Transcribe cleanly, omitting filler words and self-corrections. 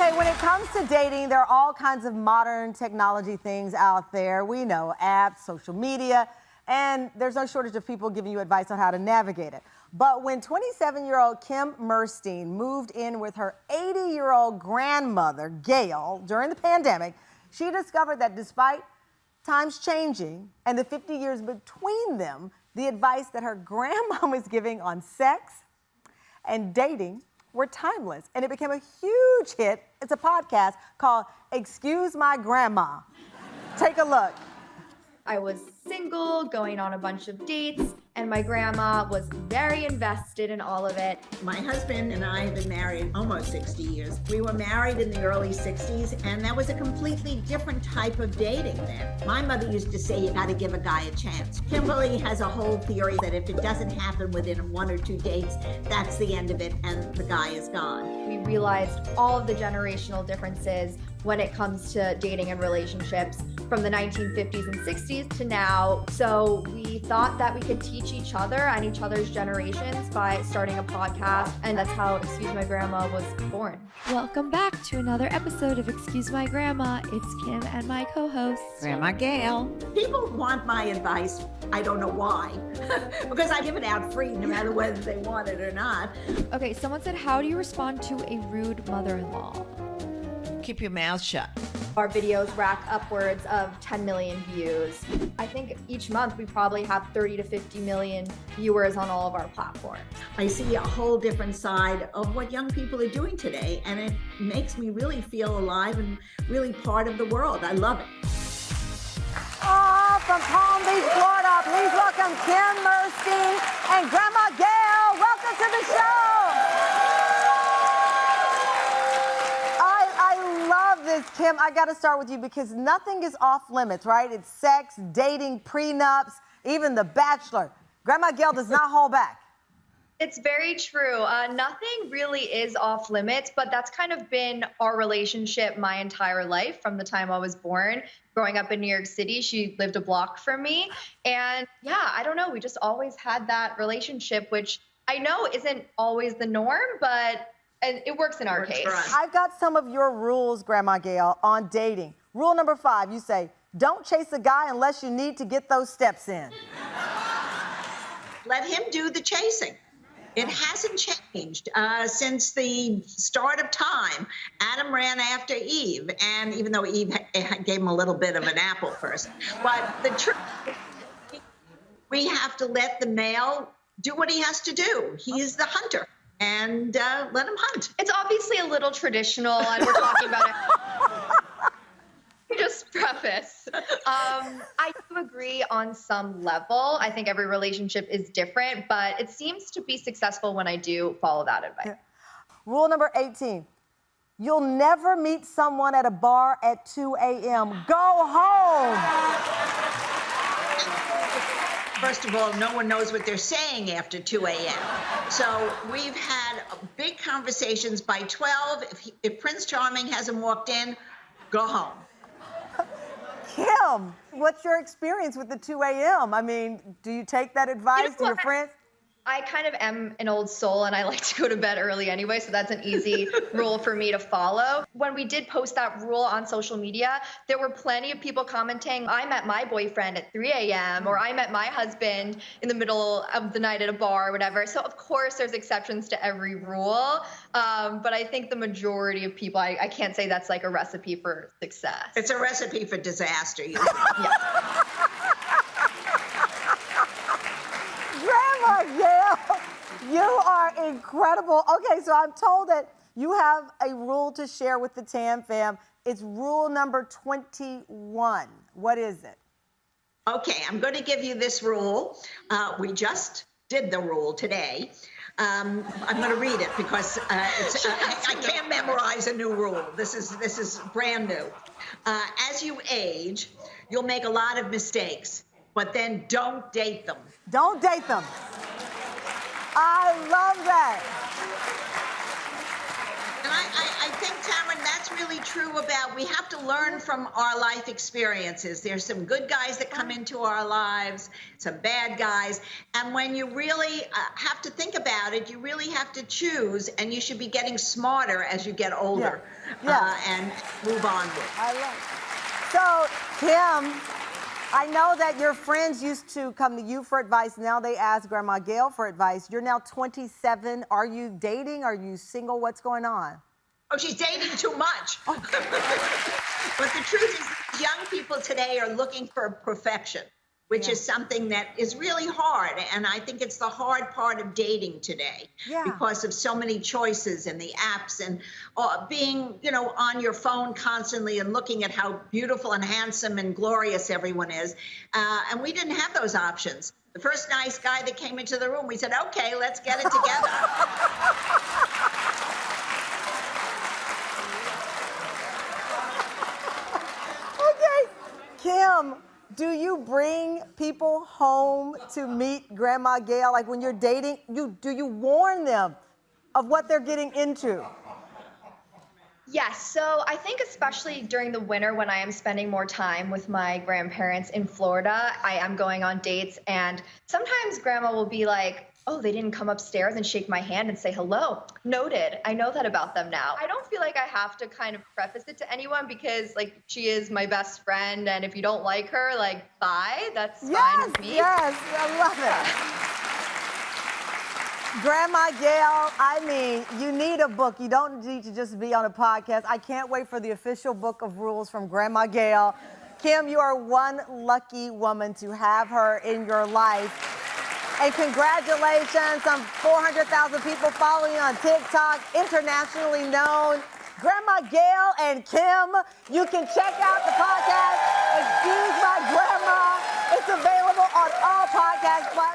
Okay, when it comes to dating, there are all kinds of modern technology things out there. We know apps, social media, and there's no shortage of people giving you advice on how to navigate it. But when 27-year-old Kim Merstein moved in with her 80-year-old grandmother, Gail, during the pandemic, she discovered that despite times changing and the 50 years between them, the advice that her grandma was giving on sex and dating were timeless, and it became a huge hit. It's a podcast called Excuse My Grandma. Take a look. I was single, going on a bunch of dates, and my grandma was very invested in all of it. My husband and I have been married almost 60 years. We were married in the early 60s, and that was a completely different type of dating then. My mother used to say you gotta give a guy a chance. Kimberly has a whole theory that if it doesn't happen within 1 or 2 dates, that's the end of it and the guy is gone. We realized all of the generational differences when it comes to dating and relationships from the 1950s and 60s to now. So we thought that we could teach each other and each other's generations by starting a podcast, and that's how Excuse My Grandma was born. Welcome back to another episode of Excuse My Grandma. It's Kim and my co-host, Grandma Gail. People want my advice. I don't know why, because I give it out free no matter whether they want it or not. Okay, someone said, how do you respond to a rude mother-in-law? Keep your mouth shut. Our videos rack upwards of 10 million views. I think each month we probably have 30 to 50 million viewers on all of our platforms. I see a whole different side of what young people are doing today, and it makes me really feel alive and really part of the world. I love it. Oh, from Palm Beach, Florida, please welcome Kim Merstein and Grandma Gail. Welcome to the show. I love this, Kim. I got to start with you because nothing is off limits, right? It's sex, dating, prenups, even The Bachelor. Grandma Gail does not hold back. It's very true. Nothing really is off limits, but that's kind of been our relationship my entire life from the time I was born. Growing up in New York City, she lived a block from me. And yeah, I don't know, we just always had that relationship, which I know isn't always the norm, but it works in our case. I've got some of your rules, Grandma Gail, on dating. Rule number 5, you say, don't chase a guy unless you need to get those steps in. Let him do the chasing. It hasn't changed since the start of time. Adam ran after Eve, and even though Eve gave him a little bit of an apple first. But the truth is, we have to let the male do what he has to do. He is the hunter, and let him hunt. It's obviously a little traditional, and we're talking about it. Just preface. I do agree on some level. I think every relationship is different, but it seems to be successful when I do follow that advice. Rule number 18, you'll never meet someone at a bar at 2 a.m. Go home. First of all, no one knows what they're saying after 2 a.m. So we've had big conversations by 12. If Prince Charming hasn't walked in, go home. Kim, what's your experience with the 2 a.m.? I mean, do you take that advice? Do your friends? I kind of am an old soul and I like to go to bed early anyway, so that's an easy rule for me to follow. When we did post that rule on social media, there were plenty of people commenting, I met my boyfriend at 3 a.m. or I met my husband in the middle of the night at a bar or whatever. So of course there's exceptions to every rule, but I think the majority of people, I can't say that's like a recipe for success. It's a recipe for disaster. Yeah. Grandma Gail, you are incredible. Okay, so I'm told that you have a rule to share with the Tam fam. It's rule number 21. What is it? Okay, I'm going to give you this rule. We just did the rule today. I'm going to read it because I can't memorize a new rule. This is brand new. As you age, you'll make a lot of mistakes, but then don't date them. Don't date them. I love that. And I think, Tamron, that's really true about we have to learn from our life experiences. There's some good guys that come into our lives, some bad guys. And when you really have to think about it, you really have to choose, and you should be getting smarter as you get older and move onward. I love it. So, Kim, I know that your friends used to come to you for advice. Now they ask Grandma Gail for advice. You're now 27. Are you dating? Are you single? What's going on? Oh, she's dating too much. But the truth is, young people today are looking for perfection, which is something that is really hard. And I think it's the hard part of dating today because of so many choices and the apps and being, on your phone constantly and looking at how beautiful and handsome and glorious everyone is. And we didn't have those options. The first nice guy that came into the room, we said, okay, let's get it together. Kim, do you bring people home to meet Grandma Gail? Like when you're dating, do you warn them of what they're getting into? Yes, so I think especially during the winter when I am spending more time with my grandparents in Florida, I am going on dates, and sometimes Grandma will be like, oh, they didn't come upstairs and shake my hand and say hello. Noted. I know that about them now. I don't feel like I have to kind of preface it to anyone because, she is my best friend, and if you don't like her, bye. That's fine with me. Yes, I love it. Grandma Gail, I mean, you need a book. You don't need to just be on a podcast. I can't wait for the official book of rules from Grandma Gail. Kim, you are one lucky woman to have her in your life. And congratulations, some 400,000 people following you on TikTok, internationally known. Grandma Gail and Kim, you can check out the podcast, Excuse My Grandma. It's available on all podcast platforms.